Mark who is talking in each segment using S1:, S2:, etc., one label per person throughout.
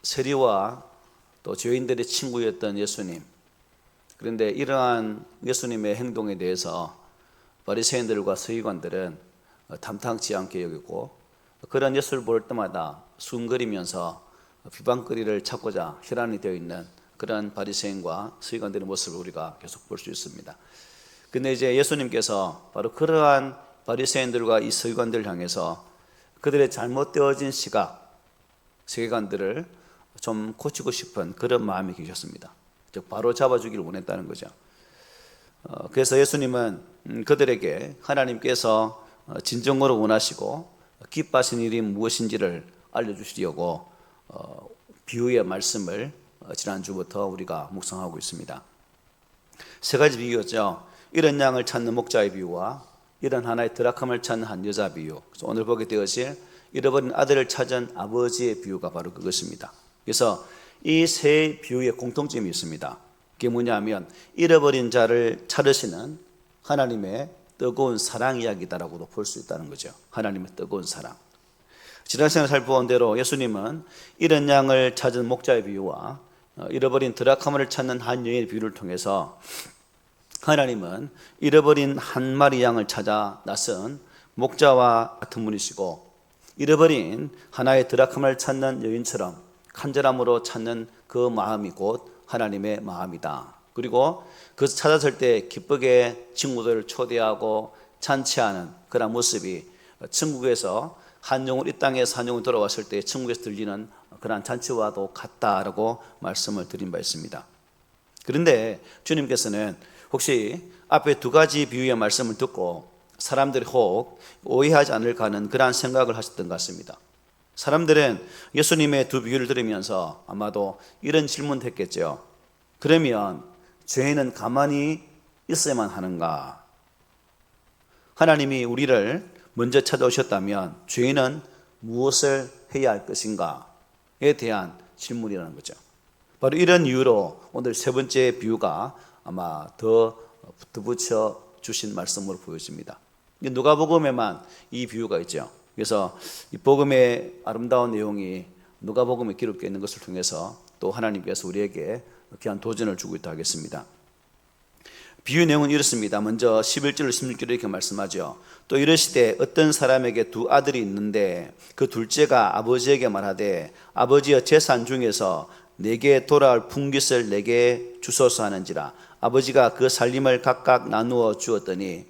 S1: 세리와 또 죄인들의 친구였던 예수님. 그런데 이러한 예수님의 행동에 대해서 바리새인들과 서기관들은 탐탁지 않게 여기고 그런 예수를 볼 때마다 숭거리면서 비방거리를 찾고자 혈안이 되어 있는 그런 바리새인과 서기관들의 모습을 우리가 계속 볼 수 있습니다. 근데 이제 예수님께서 바로 그러한 바리새인들과 이 서기관들을 향해서 그들의 잘못되어진 시각, 세계관들을 좀 고치고 싶은 그런 마음이 계셨습니다. 즉 바로 잡아주기를 원했다는 거죠. 그래서 예수님은 그들에게 하나님께서 진정으로 원하시고 기뻐하신 일이 무엇인지를 알려주시려고 비유의 말씀을 지난주부터 우리가 묵상하고 있습니다. 세 가지 비유였죠. 이런 양을 찾는 목자의 비유와 이런 하나의 드라크마를 찾는 한 여자 비유, 그래서 오늘 보게 되어질 잃어버린 아들을 찾은 아버지의 비유가 바로 그것입니다. 그래서 이 세 비유의 공통점이 있습니다. 그게 뭐냐면 잃어버린 자를 찾으시는 하나님의 뜨거운 사랑 이야기다라고도 볼 수 있다는 거죠. 하나님의 뜨거운 사랑. 지난 시간에 살펴본 대로 예수님은 이런 양을 찾은 목자의 비유와 잃어버린 드라크마를 찾는 한 여인의 비유를 통해서 하나님은 잃어버린 한 마리 양을 찾아 나선 목자와 같은 분이시고 잃어버린 하나의 드라크마를 찾는 여인처럼 간절함으로 찾는 그 마음이 곧 하나님의 마음이다. 그리고 그 찾았을 때 기쁘게 친구들을 초대하고 잔치하는 그런 모습이 천국에서 한 영혼, 이 땅에서 한 영혼 돌아왔을 때 천국에서 들리는 그런 잔치와도 같다라고 말씀을 드린 바 있습니다. 그런데 주님께서는 혹시 앞에 두 가지 비유의 말씀을 듣고 사람들이 혹 오해하지 않을까 하는 그러한 생각을 하셨던 것 같습니다. 사람들은 예수님의 두 비유를 들으면서 아마도 이런 질문을 했겠죠. 그러면 죄인은 가만히 있어야만 하는가? 하나님이 우리를 먼저 찾아오셨다면 죄인은 무엇을 해야 할 것인가에 대한 질문이라는 거죠. 바로 이런 이유로 오늘 세 번째 비유가 아마 더 덧붙여 주신 말씀으로 보여집니다. 누가복음에만 이 비유가 있죠. 그래서 이 복음의 아름다운 내용이 누가복음에 기록되어 있는 것을 통해서 또 하나님께서 우리에게 귀한 도전을 주고 있다 하겠습니다. 비유 내용은 이렇습니다. 먼저 11절로 16절에 이렇게 말씀하죠. 또 이르시되 어떤 사람에게 두 아들이 있는데 그 둘째가 아버지에게 말하되 아버지여 재산 중에서 내게 돌아올 분깃을 내게 주소서 하는지라. 아버지가 그 살림을 각각 나누어 주었더니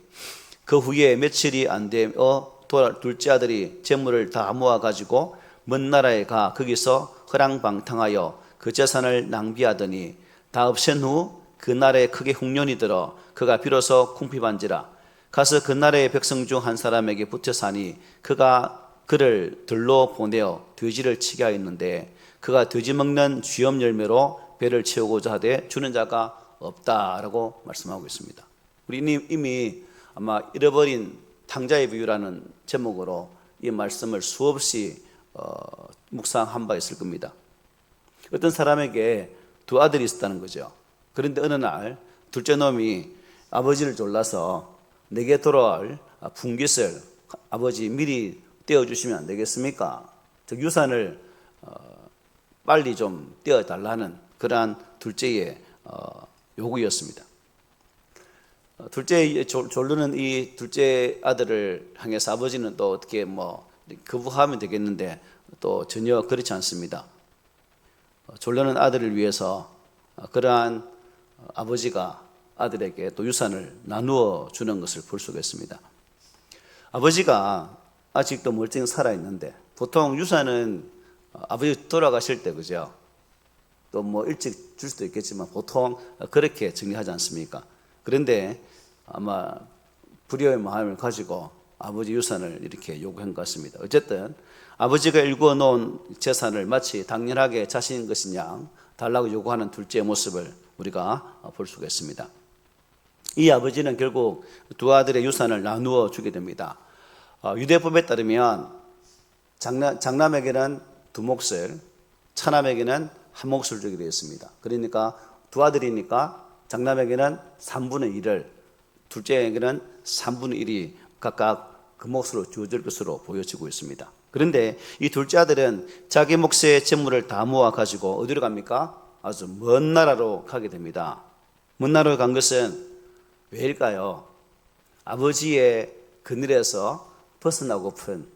S1: 그 후에 며칠이 안 되어 둘째 아들이 재물을 다 모아가지고 먼 나라에 가 거기서 허랑방탕하여 그 재산을 낭비하더니 다 없앤 후 그 나라에 크게 흉년이 들어 그가 비로소 궁핍한지라. 가서 그 나라의 백성 중 한 사람에게 붙여 사니 그가 그를 들로 보내어 돼지를 치게 하였는데 그가 돼지 먹는 쥐염 열매로 배를 채우고자 하되 주는 자가 없다라고 말씀하고 있습니다. 우리 이미 아마 잃어버린 탕자의 비유라는 제목으로 이 말씀을 수없이 묵상한 바 있을 겁니다. 어떤 사람에게 두 아들이 있었다는 거죠. 그런데 어느 날 둘째 놈이 아버지를 졸라서 내게 돌아올 분깃을 아버지 미리 떼어주시면 안 되겠습니까? 즉 유산을 빨리 좀 떼어달라는 그러한 둘째의 요구였습니다. 둘째 졸르는 이 둘째 아들을 향해서 아버지는 또 어떻게 거부하면 되겠는데 또 전혀 그렇지 않습니다. 졸르는 아들을 위해서 그러한 아버지가 아들에게 또 유산을 나누어 주는 것을 볼 수가 있습니다. 아버지가 아직도 멀쩡히 살아있는데 보통 유산은 아버지 돌아가실 때 그죠? 또 일찍 줄 수도 있겠지만 보통 그렇게 정리하지 않습니까? 그런데 아마 불효의 마음을 가지고 아버지 유산을 이렇게 요구한 것 같습니다. 어쨌든 아버지가 일구어 놓은 재산을 마치 당연하게 자신인 것인 양 달라고 요구하는 둘째의 모습을 우리가 볼 수가 있습니다. 이 아버지는 결국 두 아들의 유산을 나누어 주게 됩니다. 유대법에 따르면 장남에게는 두 몫을, 차남에게는 한 몫을 주게 되어 있습니다. 그러니까 두 아들이니까 장남에게는 3분의 1을, 둘째에게는 3분의 1이 각각 그 몫으로 주어질 것으로 보여지고 있습니다. 그런데 이 둘째 아들은 자기 몫의 재물을 다 모아가지고 어디로 갑니까? 아주 먼 나라로 가게 됩니다. 먼 나라로 간 것은 왜일까요? 아버지의 그늘에서 벗어나고픈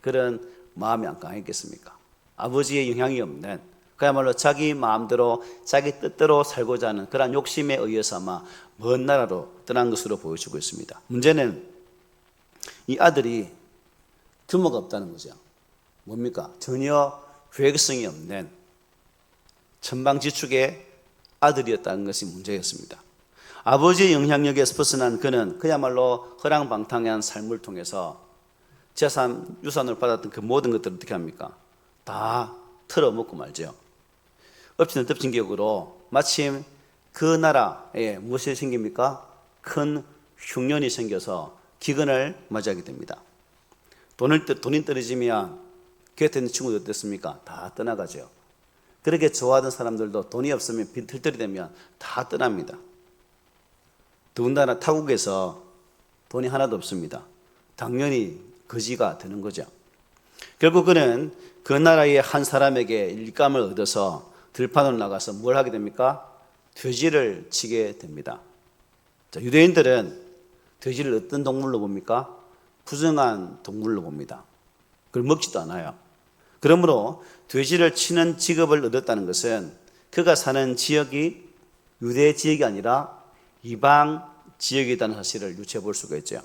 S1: 그런 마음이 안 강했겠습니까? 아버지의 영향이 없는, 그야말로 자기 마음대로 자기 뜻대로 살고자 하는 그런 욕심에 의해서 아마 먼 나라로 떠난 것으로 보여지고 있습니다. 문제는 이 아들이 규모가 없다는 거죠. 뭡니까? 전혀 계획성이 없는 천방지축의 아들이었다는 것이 문제였습니다. 아버지의 영향력에서 벗어난 그는 그야말로 허랑방탕한 삶을 통해서 재산, 유산을 받았던 그 모든 것들을 어떻게 합니까? 다 털어먹고 말죠. 엎친 덮친 격으로 마침 그 나라에 무엇이 생깁니까? 큰 흉년이 생겨서 기근을 맞이하게 됩니다. 돈이 떨어지면 곁에 있는 친구들 어땠습니까? 다 떠나가죠. 그렇게 좋아하던 사람들도 돈이 없으면 빈털털이 되면 다 떠납니다. 더군다나 타국에서 돈이 하나도 없습니다. 당연히 거지가 되는 거죠. 결국 그는 그 나라의 한 사람에게 일감을 얻어서 들판으로 나가서 뭘 하게 됩니까? 돼지를 치게 됩니다. 자, 유대인들은 돼지를 어떤 동물로 봅니까? 부정한 동물로 봅니다. 그걸 먹지도 않아요. 그러므로 돼지를 치는 직업을 얻었다는 것은 그가 사는 지역이 유대 지역이 아니라 이방 지역이라는 사실을 유추해 볼 수가 있죠.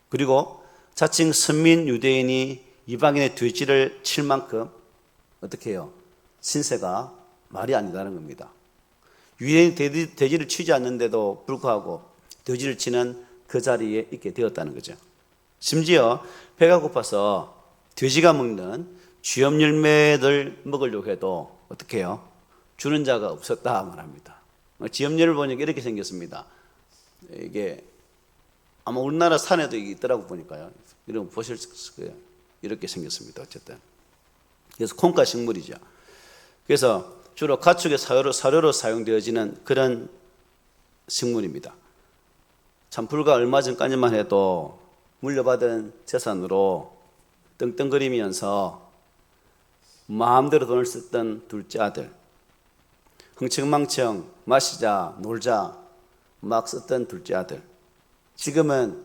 S1: 그리고 자칭 선민 유대인이 이방인의 돼지를 칠 만큼 어떻게 해요? 신세가 말이 아니다는 겁니다. 유대인이 돼지를 치지 않는데도 불구하고 돼지를 치는 그 자리에 있게 되었다는 거죠. 심지어 배가 고파서 돼지가 먹는 쥐염 열매를 먹으려고 해도 어떻게 해요? 주는 자가 없었다 말합니다. 쥐염열을 보니까 이렇게 생겼습니다. 이게 아마 우리나라 산에도 있더라고 보니까요. 이런 거 보실 거예요. 이렇게 생겼습니다. 어쨌든 그래서 콩가 식물이죠. 그래서 주로 가축의 사료로 사용되어지는 그런 식물입니다. 참 불과 얼마 전까지만 해도 물려받은 재산으로 떵떵거리면서 마음대로 돈을 썼던 둘째 아들, 흥청망청 마시자 놀자 막 썼던 둘째 아들, 지금은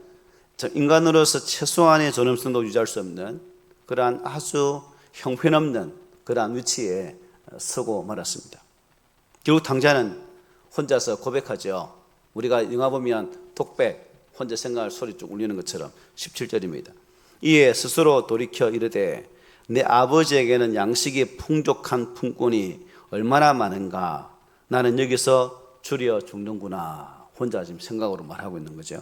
S1: 인간으로서 최소한의 존엄성도 유지할 수 없는 그러한 아주 형편없는 그러한 위치에 서고 말았습니다. 결국 당자는 혼자서 고백하죠. 우리가 영화 보면 독백, 혼자 생각할 소리 쭉 울리는 것처럼 17절입니다. 이에 스스로 돌이켜 이르되 내 아버지에게는 양식이 풍족한 품꾼이 얼마나 많은가, 나는 여기서 줄여 죽는구나. 혼자 지금 생각으로 말하고 있는 거죠.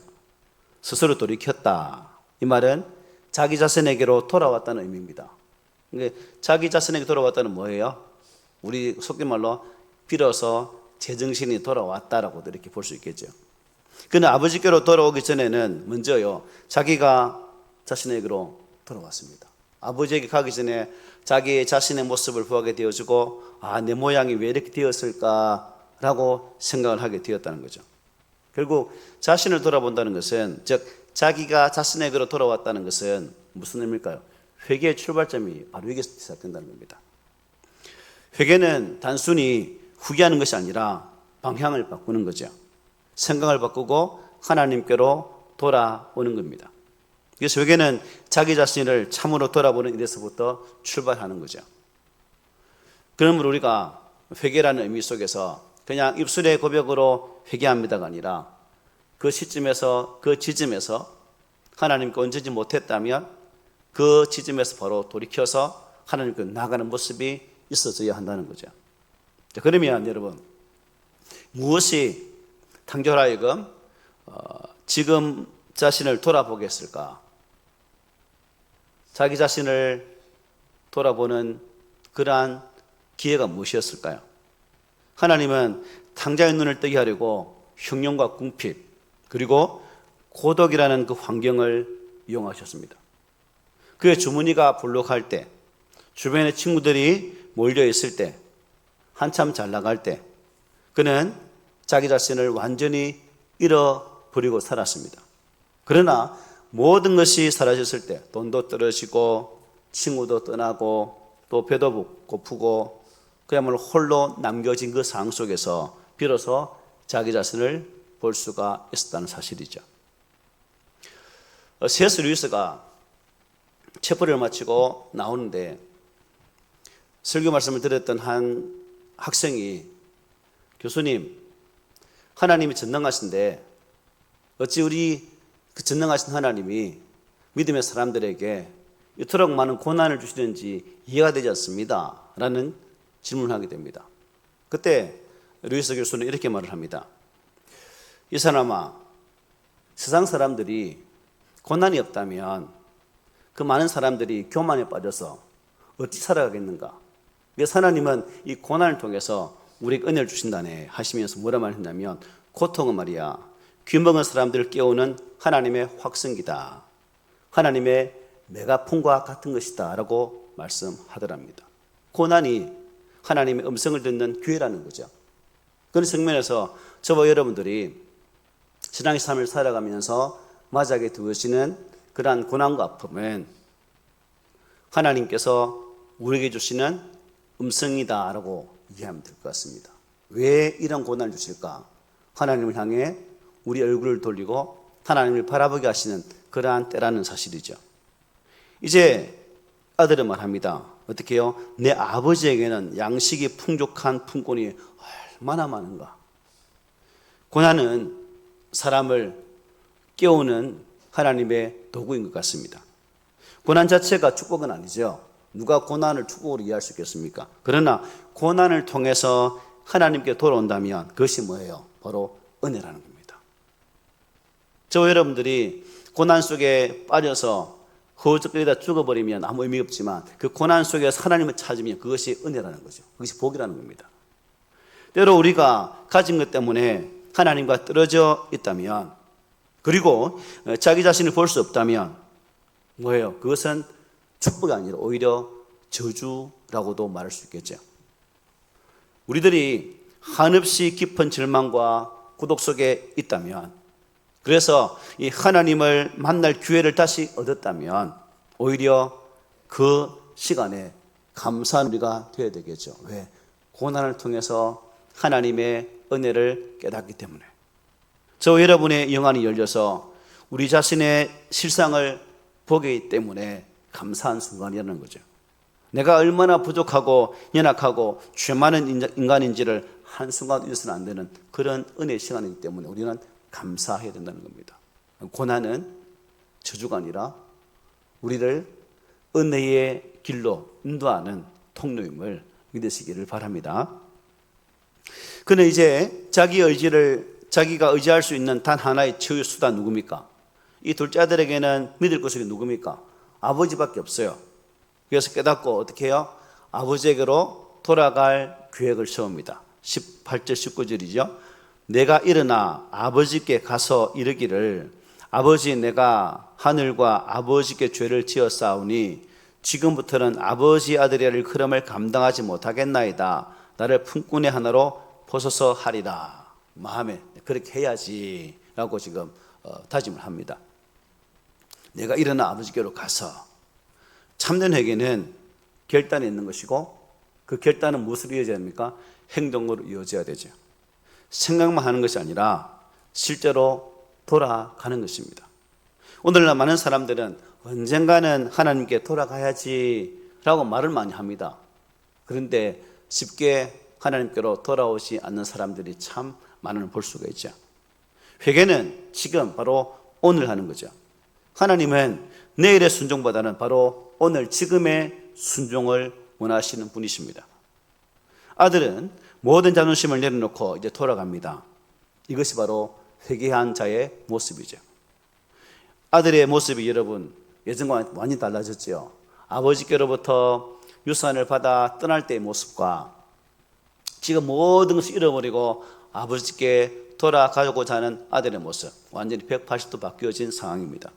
S1: 스스로 돌이켰다. 이 말은 자기 자신에게로 돌아왔다는 의미입니다. 그러니까 자기 자신에게 돌아왔다는 뭐예요? 우리 속된 말로 빌어서 제정신이 돌아왔다라고도 이렇게 볼 수 있겠죠. 그는 아버지께로 돌아오기 전에는 먼저요, 자기가 자신에게로 돌아왔습니다. 아버지에게 가기 전에 자기 자신의 모습을 보게 되어지고, 아, 내 모양이 왜 이렇게 되었을까라고 생각을 하게 되었다는 거죠. 결국 자신을 돌아본다는 것은, 즉 자기가 자신에게로 돌아왔다는 것은 무슨 의미일까요? 회개의 출발점이 바로 여기서 시작된다는 겁니다. 회개는 단순히 후회하는 것이 아니라 방향을 바꾸는 거죠. 생각을 바꾸고 하나님께로 돌아오는 겁니다. 그래서 회개는 자기 자신을 참으로 돌아보는 일에서부터 출발하는 거죠. 그러므로 우리가 회개라는 의미 속에서 그냥 입술의 고백으로 회개합니다가 아니라 그 시점에서, 그 지점에서 하나님께 얹지 못했다면 그 지점에서 바로 돌이켜서 하나님께 나가는 모습이 있어져야 한다는 거죠. 자, 그러면 여러분, 무엇이 당자로 하여금 지금 자신을 돌아보게 했을까? 자기 자신을 돌아보는 그러한 기회가 무엇이었을까요? 하나님은 당자의 눈을 뜨게 하려고 흉년과 궁핍, 그리고 고독이라는 그 환경을 이용하셨습니다. 그의 주머니가 불룩할 때, 주변에 친구들이 몰려 있을 때, 한참 잘 나갈 때, 그는 자기 자신을 완전히 잃어버리고 살았습니다. 그러나 모든 것이 사라졌을 때, 돈도 떨어지고 친구도 떠나고 또 배도 고프고 그야말로 홀로 남겨진 그 상황 속에서 비로소 자기 자신을 볼 수가 있었다는 사실이죠. C.S. 루이스가 체포를 마치고 나오는데 설교 말씀을 들었던 한 학생이 교수님, 하나님이 전능하신데 어찌 우리 그 전능하신 하나님이 믿음의 사람들에게 이토록 많은 고난을 주시는지 이해가 되지 않습니다 라는 질문을 하게 됩니다. 그때 루이스 교수는 이렇게 말을 합니다. 이 사람아, 세상 사람들이 고난이 없다면 그 많은 사람들이 교만에 빠져서 어찌 살아가겠는가? 그래서 하나님은 이 고난을 통해서 우리에게 은혜를 주신다네 하시면서 뭐라 말했냐면 고통은 말이야 귀먹은 사람들을 깨우는 하나님의 확성기다. 하나님의 메가폰과 같은 것이다 라고 말씀하더랍니다. 고난이 하나님의 음성을 듣는 기회라는 거죠. 그런 측면에서 저와 여러분들이 신앙의 삶을 살아가면서 맞이하게 되시는 그러한 고난과 아픔은 하나님께서 우리에게 주시는 음성이다 라고 이해하면 될 것 같습니다. 왜 이런 고난을 주실까? 하나님을 향해 우리 얼굴을 돌리고 하나님을 바라보게 하시는 그러한 때라는 사실이죠. 이제 아들은 말합니다. 어떻게 해요? 내 아버지에게는 양식이 풍족한 품꾼이 얼마나 많은가. 고난은 사람을 깨우는 하나님의 도구인 것 같습니다. 고난 자체가 축복은 아니죠. 누가 고난을 축복으로 이해할 수 있겠습니까? 그러나 고난을 통해서 하나님께 돌아온다면 그것이 뭐예요? 바로 은혜라는 겁니다. 저와 여러분들이 고난 속에 빠져서 허우적거리다 죽어버리면 아무 의미 없지만 그 고난 속에서 하나님을 찾으면 그것이 은혜라는 거죠. 그것이 복이라는 겁니다. 때로 우리가 가진 것 때문에 하나님과 떨어져 있다면 그리고 자기 자신을 볼 수 없다면 뭐예요? 그것은 축복이 아니라 오히려 저주라고도 말할 수 있겠죠. 우리들이 한없이 깊은 절망과 고독 속에 있다면 그래서 이 하나님을 만날 기회를 다시 얻었다면 오히려 그 시간에 감사한 우리가 되어야 되겠죠. 왜? 고난을 통해서 하나님의 은혜를 깨닫기 때문에. 저와 여러분의 영안이 열려서 우리 자신의 실상을 보기 때문에 감사한 순간이라는 거죠. 내가 얼마나 부족하고 연약하고 죄 많은 인간인지를 한순간 잊어서는 안 되는 그런 은혜의 시간이기 때문에 우리는 감사해야 된다는 겁니다. 고난은 저주가 아니라 우리를 은혜의 길로 인도하는 통로임을 믿으시기를 바랍니다. 그는 이제 자기가 의지할 수 있는 단 하나의 치유 수단 누굽니까? 이 둘째 아들에게는 믿을 것이 누굽니까? 아버지밖에 없어요. 그래서 깨닫고 어떻게 해요? 아버지에게로 돌아갈 계획을 세웁니다. 18절 19절이죠. 내가 일어나 아버지께 가서 이르기를 아버지 내가 하늘과 아버지께 죄를 지었사오니 지금부터는 아버지 아들이라 그럼을 감당하지 못하겠나이다. 나를 품꾼의 하나로 보소서 하리라. 마음에 그렇게 해야지 라고 지금 다짐을 합니다. 내가 일어나 아버지께로 가서 참된 회개는 결단이 있는 것이고 그 결단은 무엇으로 이어져야 합니까? 행동으로 이어져야 되죠. 생각만 하는 것이 아니라 실제로 돌아가는 것입니다. 오늘날 많은 사람들은 언젠가는 하나님께 돌아가야지 라고 말을 많이 합니다. 그런데 쉽게 하나님께로 돌아오지 않는 사람들이 참 많은 볼 수가 있죠. 회개는 지금 바로 오늘 하는 거죠. 하나님은 내일의 순종보다는 바로 오늘 지금의 순종을 원하시는 분이십니다. 아들은 모든 자존심을 내려놓고 이제 돌아갑니다. 이것이 바로 회개한 자의 모습이죠. 아들의 모습이 여러분 예전과 많이 달라졌죠. 아버지께로부터 유산을 받아 떠날 때의 모습과 지금 모든 것을 잃어버리고 아버지께 돌아가고자 하는 아들의 모습 완전히 180도 바뀌어진 상황입니다.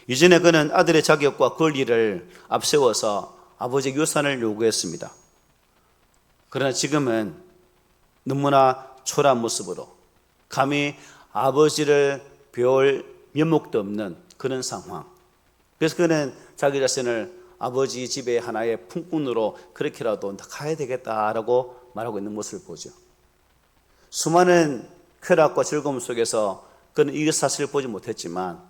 S1: 이전에 그는 아들의 자격과 권리를 앞세워서 아버지의 유산을 요구했습니다. 그러나 지금은 너무나 초라한 모습으로 감히 아버지를 배울 면목도 없는 그런 상황. 그래서 그는 자기 자신을 아버지 집에 하나의 품꾼으로 그렇게라도 가야 되겠다라고 말하고 있는 모습을 보죠. 수많은 쾌락과 즐거움 속에서 그는 이 사실을 보지 못했지만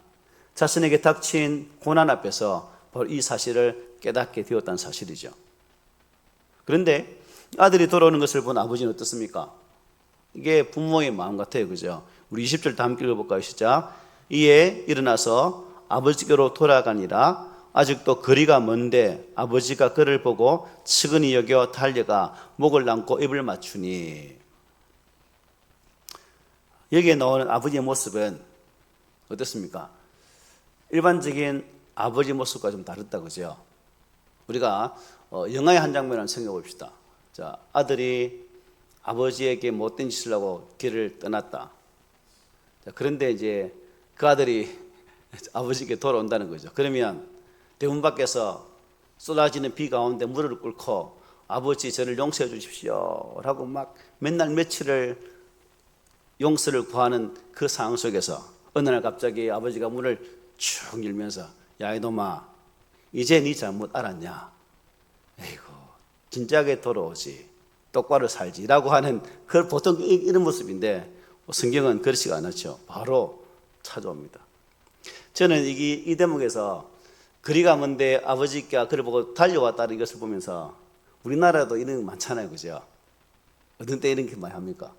S1: 자신에게 닥친 고난 앞에서 바로 이 사실을 깨닫게 되었다는 사실이죠. 그런데 아들이 돌아오는 것을 본 아버지는 어떻습니까? 이게 부모의 마음 같아요. 그죠? 우리 20절 다 함께 읽어볼까요? 시작. 이에 일어나서 아버지께로 돌아가니라. 아직도 거리가 먼데 아버지가 그를 보고 측은히 여겨 달려가 목을 안고 입을 맞추니. 여기에 나오는 아버지의 모습은 어떻습니까? 일반적인 아버지 모습과 좀 다르다, 그죠? 우리가 영화의 한 장면을 생각해 봅시다. 자, 아들이 아버지에게 못된 짓을 하고 길을 떠났다. 자, 그런데 이제 그 아들이 아버지께 돌아온다는 거죠. 그러면 대문 밖에서 쏟아지는 비 가운데 무릎을 꿇고 아버지 저를 용서해 주십시오 라고 막 맨날 며칠을 용서를 구하는 그 상황 속에서 어느 날 갑자기 아버지가 문을 쭉 열면서 야 이놈아 이제 네 잘못 알았냐? 에이고 진작에 돌아오지 똑바로 살지 라고 하는 그 보통 이런 모습인데 성경은 그렇지가 않았죠. 바로 찾아옵니다. 저는 이 대목에서 거리가 먼데 아버지가 그를 보고 달려왔다는 것을 보면서 우리나라도 이런 거 많잖아요. 그죠? 어떤 때 이런 게 많이 합니까?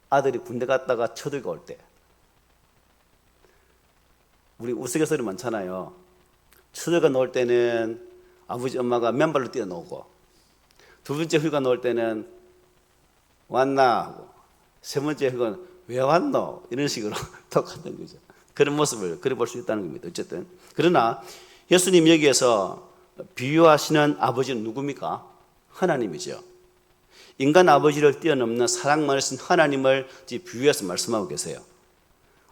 S1: 아들이 군대 갔다가 쳐들고 올 때 우리 우스갯소리 많잖아요. 쳐들고 나올 때는 아버지 엄마가 맨발로 뛰어나오고 두 번째 휴가 나올 때는 왔나 하고 세 번째 휴가는 왜 왔노? 이런 식으로 똑같은 거죠. 그런 모습을 그려 볼 수 있다는 겁니다. 어쨌든 그러나 예수님 여기에서 비유하시는 아버지는 누굽니까? 하나님이죠. 인간 아버지를 뛰어넘는 사랑만하신 하나님을 비유해서 말씀하고 계세요.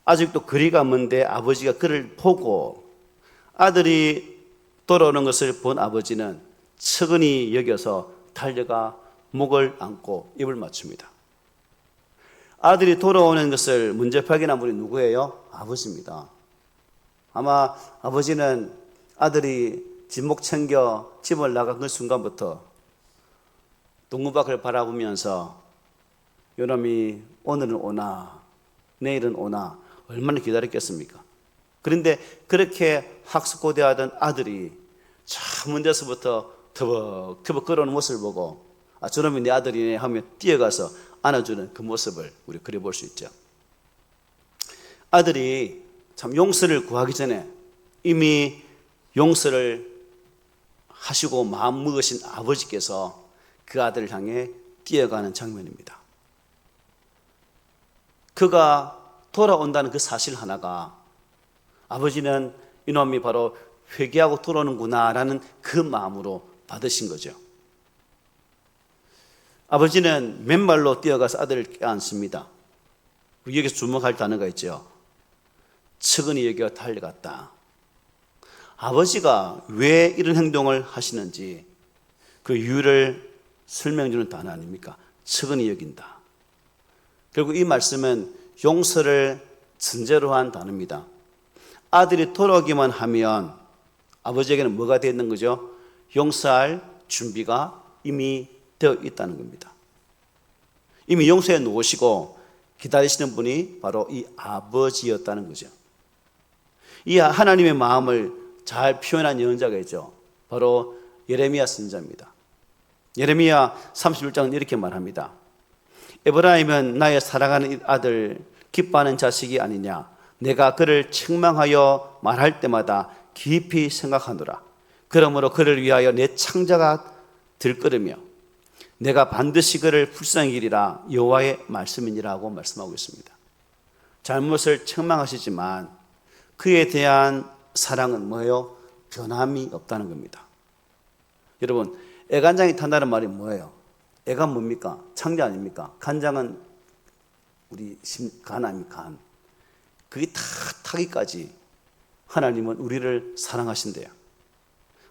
S1: 아직도 거리가 먼데 아버지가 그를 보고 아들이 돌아오는 것을 본 아버지는 측은히 여겨서 달려가 목을 안고 입을 맞춥니다. 아들이 돌아오는 것을 먼저 발견한 분이 누구예요? 아버지입니다. 아마 아버지는 아들이 집목 챙겨 집을 나간 그 순간부터 동문 밖을 바라보면서 요놈이 오늘은 오나 내일은 오나 얼마나 기다렸겠습니까? 그런데 그렇게 학습고대하던 아들이 저 먼 데서부터 터벅터벅 걸어오는 모습을 보고 아 저놈이 내 아들이네 하며 뛰어가서 안아주는 그 모습을 우리 그려볼 수 있죠. 아들이 참 용서를 구하기 전에 이미 용서를 하시고 마음 먹으신 아버지께서 그 아들을 향해 뛰어가는 장면입니다. 그가 돌아온다는 그 사실 하나가 아버지는 이놈이 바로 회개하고 돌아오는구나 라는 그 마음으로 받으신 거죠. 아버지는 맨발로 뛰어가서 아들을 껴안습니다. 여기서 주목할 단어가 있죠. 측은히 여겨 달려갔다. 아버지가 왜 이런 행동을 하시는지 그 이유를 설명해주는 단어 아닙니까? 측은히 여긴다. 결국 이 말씀은 용서를 전제로 한 단어입니다. 아들이 돌아오기만 하면 아버지에게는 뭐가 되어 있는 거죠? 용서할 준비가 이미 되어 있다는 겁니다. 이미 용서해 놓으시고 기다리시는 분이 바로 이 아버지였다는 거죠. 이 하나님의 마음을 잘 표현한 예언자가 있죠. 바로 예레미야 선지자입니다. 예레미야 31장은 이렇게 말합니다. 에브라임은 나의 사랑하는 아들 기뻐하는 자식이 아니냐. 내가 그를 책망하여 말할 때마다 깊이 생각하노라. 그러므로 그를 위하여 내 창자가 들끓으며 내가 반드시 그를 불쌍히 기리라. 여호와의 말씀이니라고 말씀하고 있습니다. 잘못을 책망하시지만 그에 대한 사랑은 뭐예요? 변함이 없다는 겁니다. 여러분, 애간장이 탄다는 말이 뭐예요? 애가 뭡니까? 창자 아닙니까? 간장은 우리 간 아닙니까? 간. 그게 다 타기까지 하나님은 우리를 사랑하신대요.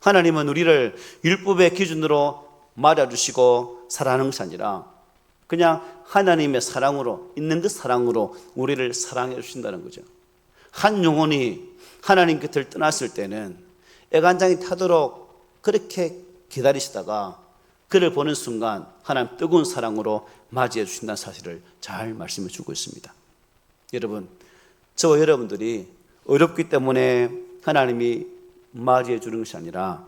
S1: 하나님은 우리를 율법의 기준으로 맞아주시고 사랑하는 것이 아니라 그냥 하나님의 사랑으로 있는 그 사랑으로 우리를 사랑해 주신다는 거죠. 한 영혼이 하나님 곁을 떠났을 때는 애간장이 타도록 그렇게 기다리시다가 그를 보는 순간 하나님 뜨거운 사랑으로 맞이해 주신다는 사실을 잘 말씀해 주고 있습니다. 여러분, 저와 여러분들이 어렵기 때문에 하나님이 맞이해 주는 것이 아니라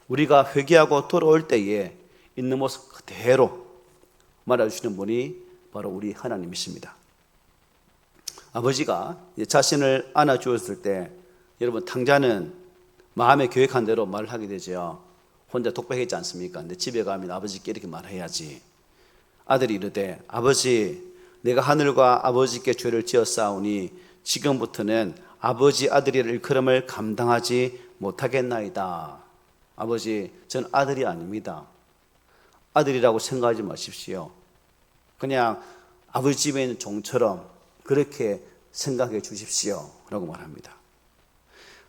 S1: 우리가 회개하고 돌아올 때에 있는 모습 그대로 말해주시는 분이 바로 우리 하나님이십니다. 아버지가 자신을 안아주었을 때 여러분 당자는 마음에 계획한 대로 말을 하게 되죠. 혼자 독백했지 않습니까? 근데 집에 가면 아버지께 이렇게 말해야지. 아들이 이르되 아버지 내가 하늘과 아버지께 죄를 지었사오니 지금부터는 아버지 아들이라 일컬음을 감당하지 못하겠나이다. 아버지 저는 아들이 아닙니다. 아들이라고 생각하지 마십시오. 그냥 아버지 집에 있는 종처럼 그렇게 생각해 주십시오 라고 말합니다.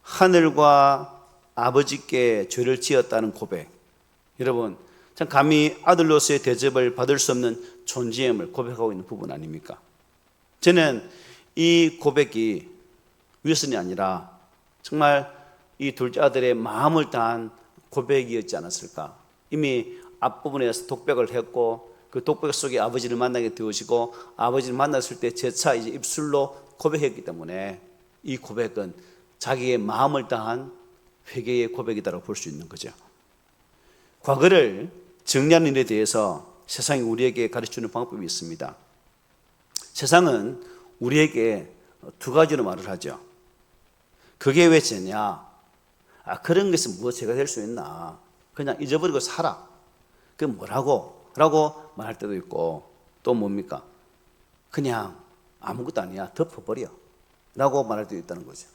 S1: 하늘과 아버지께 죄를 지었다는 고백, 여러분 참 감히 아들로서의 대접을 받을 수 없는 존재임을 고백하고 있는 부분 아닙니까? 저는 이 고백이 위선이 아니라 정말 이 둘째 아들의 마음을 다한 고백이었지 않았을까. 이미 앞부분에서 독백을 했고 그 독백 속에 아버지를 만나게 되어지고 아버지를 만났을 때 재차 이제 입술로 고백했기 때문에 이 고백은 자기의 마음을 다한 회개의 고백이다라고 볼 수 있는 거죠. 과거를 정리하는 일에 대해서 세상이 우리에게 가르치는 방법이 있습니다. 세상은 우리에게 두 가지로 말을 하죠. 그게 왜 죄냐? 그런 것은 뭐 죄가 될 수 있나? 그냥 잊어버리고 살아. 그게 뭐라고? 라고 말할 때도 있고 또 뭡니까? 그냥 아무것도 아니야. 덮어버려. 라고 말할 때도 있다는 거죠.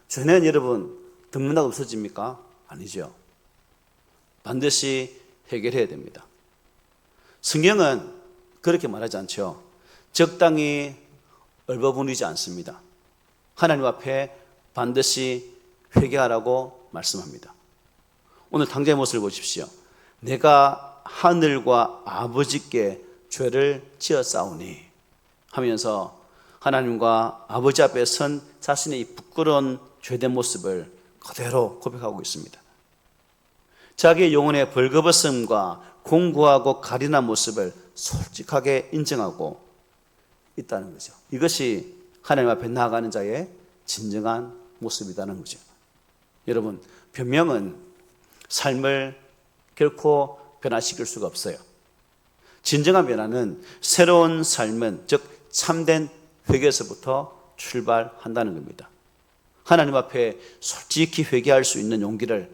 S1: 죄는 여러분 덮는다고 없어집니까? 아니죠. 반드시 해결해야 됩니다. 성경은 그렇게 말하지 않죠. 적당히 얼버무리지 않습니다. 하나님 앞에 반드시 회개하라고 말씀합니다. 오늘 당자의 모습을 보십시오. 내가 하늘과 아버지께 죄를 지었사오니 하면서 하나님과 아버지 앞에 선 자신의 이 부끄러운 죄된 모습을 그대로 고백하고 있습니다. 자기의 영혼의 벌거벗음과 공고하고 가련한 모습을 솔직하게 인정하고 있다는 거죠. 이것이 하나님 앞에 나아가는 자의 진정한 모습이라는 거죠. 여러분, 변명은 삶을 결코 변화시킬 수가 없어요. 진정한 변화는 새로운 삶은 즉 참된 회개에서부터 출발한다는 겁니다. 하나님 앞에 솔직히 회개할 수 있는 용기를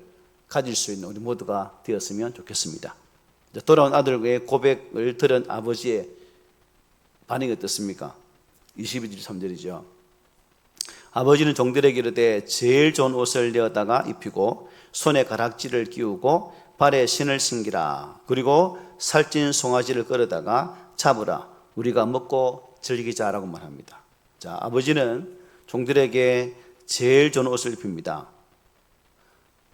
S1: 가질 수 있는 우리 모두가 되었으면 좋겠습니다. 돌아온 아들의 고백을 들은 아버지의 반응이 어떻습니까? 22절 3절이죠. 아버지는 종들에게 이르되 제일 좋은 옷을 내어다가 입히고 손에 가락지를 끼우고 발에 신을 신기라. 그리고 살찐 송아지를 끌어다가 잡으라. 우리가 먹고 즐기자라고 말합니다. 자, 아버지는 종들에게 제일 좋은 옷을 입힙니다.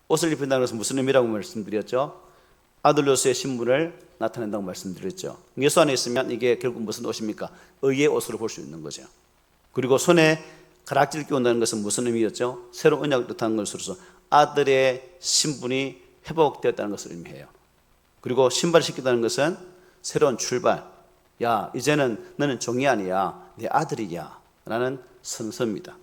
S1: 옷을 입힌다는 것은 무슨 의미라고 말씀드렸죠? 아들로서의 신분을 나타낸다고 말씀드렸죠. 예수 안에 있으면 이게 결국 무슨 옷입니까? 의의 옷으로 볼 수 있는 거죠. 그리고 손에 가락지를 끼운다는 것은 무슨 의미였죠? 새로운 언약을 뜻하는 것으로서 아들의 신분이 회복되었다는 것을 의미해요. 그리고 신발을 신긴다는 것은 새로운 출발. 야, 이제는 너는 종이 아니야. 내 아들이야. 라는 선서입니다.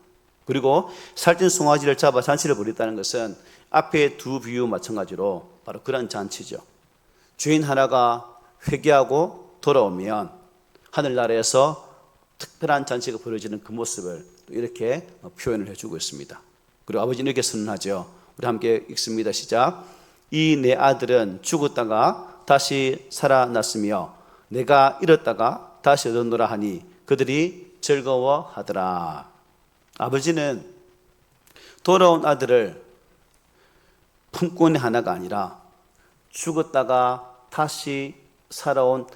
S1: 그리고 살찐 송아지를 잡아 잔치를 벌였다는 것은 앞에 두 비유 마찬가지로 바로 그런 잔치죠. 주인 하나가 회개하고 돌아오면 하늘나라에서 특별한 잔치가 벌어지는 그 모습을 이렇게 표현을 해주고 있습니다. 그리고 아버지는 이렇게 선언하죠. 우리 함께 읽습니다. 시작. 이 내 아들은 죽었다가 다시 살아났으며 내가 잃었다가 다시 얻었노라 하니 그들이 즐거워하더라. 아버지는 돌아온 아들을 품꾼의 하나가 아니라 죽었다가 다시 살아온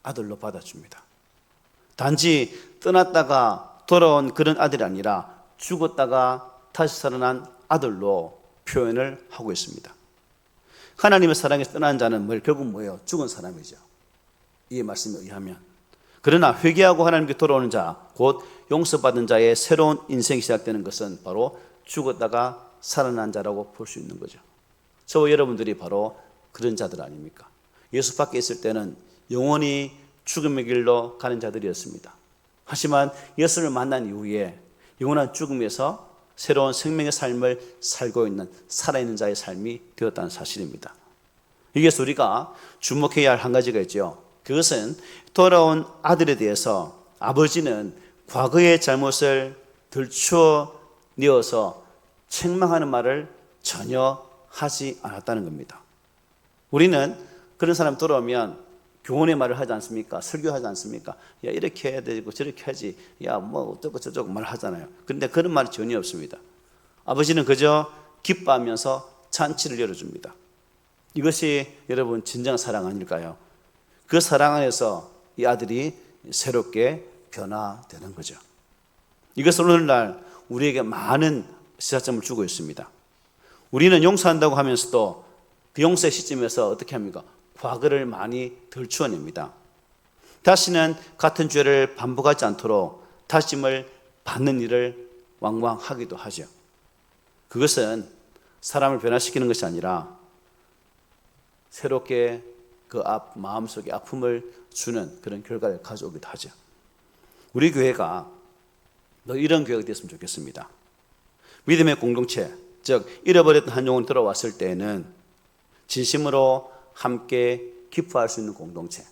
S1: 아들로 받아줍니다. 단지 떠났다가 돌아온 그런 아들이 아니라 죽었다가 다시 살아난 아들로 표현을 하고 있습니다. 하나님의 사랑에서 떠난 자는 결국 뭐예요? 죽은 사람이죠. 이 말씀에 의하면. 그러나 회개하고 하나님께 돌아오는 자, 곧 용서받은 자의 새로운 인생이 시작되는 것은 바로 죽었다가 살아난 자라고 볼 수 있는 거죠. 저와 여러분들이 바로 그런 자들 아닙니까? 예수 밖에 있을 때는 영원히 죽음의 길로 가는 자들이었습니다. 하지만 예수를 만난 이후에 영원한 죽음에서 새로운 생명의 삶을 살고 있는 살아있는 자의 삶이 되었다는 사실입니다. 여기서 우리가 주목해야 할 한 가지가 있죠. 그것은 돌아온 아들에 대해서 아버지는 과거의 잘못을 들추어 내어서 책망하는 말을 전혀 하지 않았다는 겁니다. 우리는 그런 사람 돌아오면 교훈의 말을 하지 않습니까? 설교하지 않습니까? 야, 이렇게 해야 되고 저렇게 하지. 야, 뭐 어쩌고 저쩌고 말하잖아요. 그런데 그런 말이 전혀 없습니다. 아버지는 그저 기뻐하면서 잔치를 열어줍니다. 이것이 여러분 진정한 사랑 아닐까요? 그 사랑 안에서 이 아들이 새롭게 변화되는 거죠. 이것은 오늘날 우리에게 많은 시사점을 주고 있습니다. 우리는 용서한다고 하면서도 그 용서의 시점에서 어떻게 합니까? 과거를 많이 들추어냅니다. 다시는 같은 죄를 반복하지 않도록 다짐을 받는 일을 왕왕 하기도 하죠. 그것은 사람을 변화시키는 것이 아니라 새롭게 그 마음속에 아픔을 주는 그런 결과를 가져오기도 하죠. 우리 교회가 이런 교회가 됐으면 좋겠습니다. 믿음의 공동체, 즉 잃어버렸던 한 영혼이 돌아왔을 때에는 진심으로 함께 기뻐할 수 있는 공동체,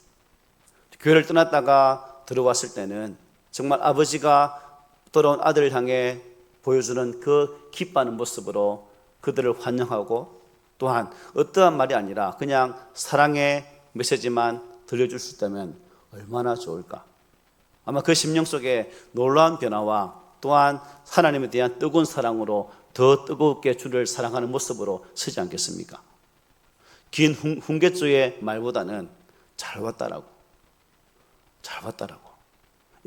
S1: 교회를 떠났다가 들어왔을 때는 정말 아버지가 돌아온 아들을 향해 보여주는 그 기뻐하는 모습으로 그들을 환영하고, 또한 어떠한 말이 아니라 그냥 사랑의 메시지만 들려줄 수 있다면 얼마나 좋을까. 아마 그 심령 속에 놀라운 변화와 또한 하나님에 대한 뜨거운 사랑으로 더 뜨겁게 주를 사랑하는 모습으로 서지 않겠습니까? 긴 훈계조의 말보다는 잘 왔다라고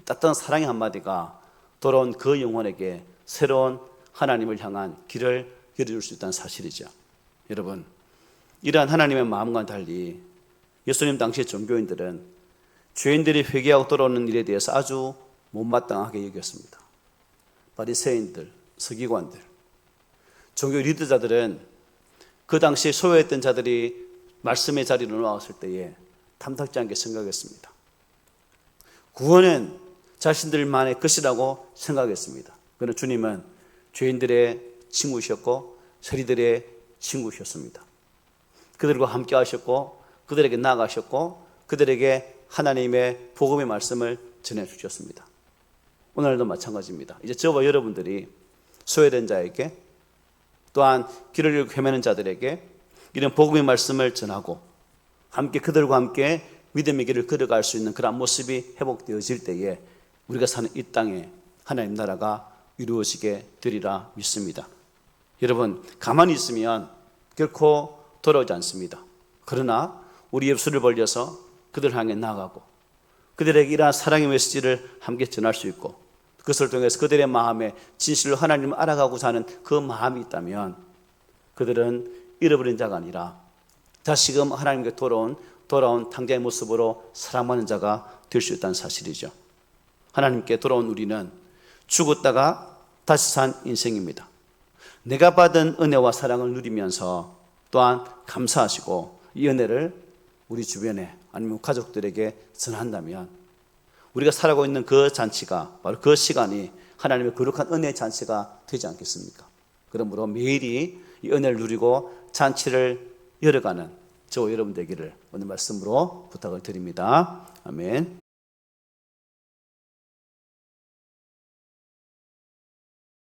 S1: 따뜻한 사랑의 한마디가 돌아온 그 영혼에게 새로운 하나님을 향한 길을 열어줄 수 있다는 사실이죠. 여러분, 이러한 하나님의 마음과는 달리 예수님 당시의 종교인들은 죄인들이 회개하고 돌아오는 일에 대해서 아주 못마땅하게 여겼습니다. 바리새인들, 서기관들, 종교 리더자들은 그 당시에 소외했던 자들이 말씀의 자리로 나왔을 때에 탐탁지 않게 생각했습니다. 구원은 자신들만의 것이라고 생각했습니다. 그러나 주님은 죄인들의 친구셨고 세리들의 친구셨습니다. 그들과 함께 하셨고 그들에게 나아가셨고 그들에게 하나님의 복음의 말씀을 전해주셨습니다. 오늘도 마찬가지입니다. 이제 저와 여러분들이 소외된 자에게, 또한 길을 잃고 헤매는 자들에게 이런 복음의 말씀을 전하고 함께 그들과 함께 믿음의 길을 걸어갈 수 있는 그런 모습이 회복되어질 때에 우리가 사는 이 땅에 하나님 나라가 이루어지게 되리라 믿습니다. 여러분, 가만히 있으면 결코 돌아오지 않습니다. 그러나 우리 입술을 벌려서 그들 향해 나아가고 그들에게 이러한 사랑의 메시지를 함께 전할 수 있고 그것을 통해서 그들의 마음에 진실로 하나님을 알아가고자 하는 그 마음이 있다면 그들은 잃어버린 자가 아니라 다시금 하나님께 돌아온 탕자의 모습으로 사랑받는 자가 될 수 있다는 사실이죠. 하나님께 돌아온 우리는 죽었다가 다시 산 인생입니다. 내가 받은 은혜와 사랑을 누리면서 또한 감사하시고 이 은혜를 우리 주변에 아니면 가족들에게 전한다면 우리가 살아가고 있는 그 잔치가 바로 그 시간이 하나님의 거룩한 은혜의 잔치가 되지 않겠습니까? 그러므로 매일이 이 은혜를 누리고 잔치를 열어가는 저와 여러분 되기를 오늘 말씀으로 부탁을 드립니다. 아멘.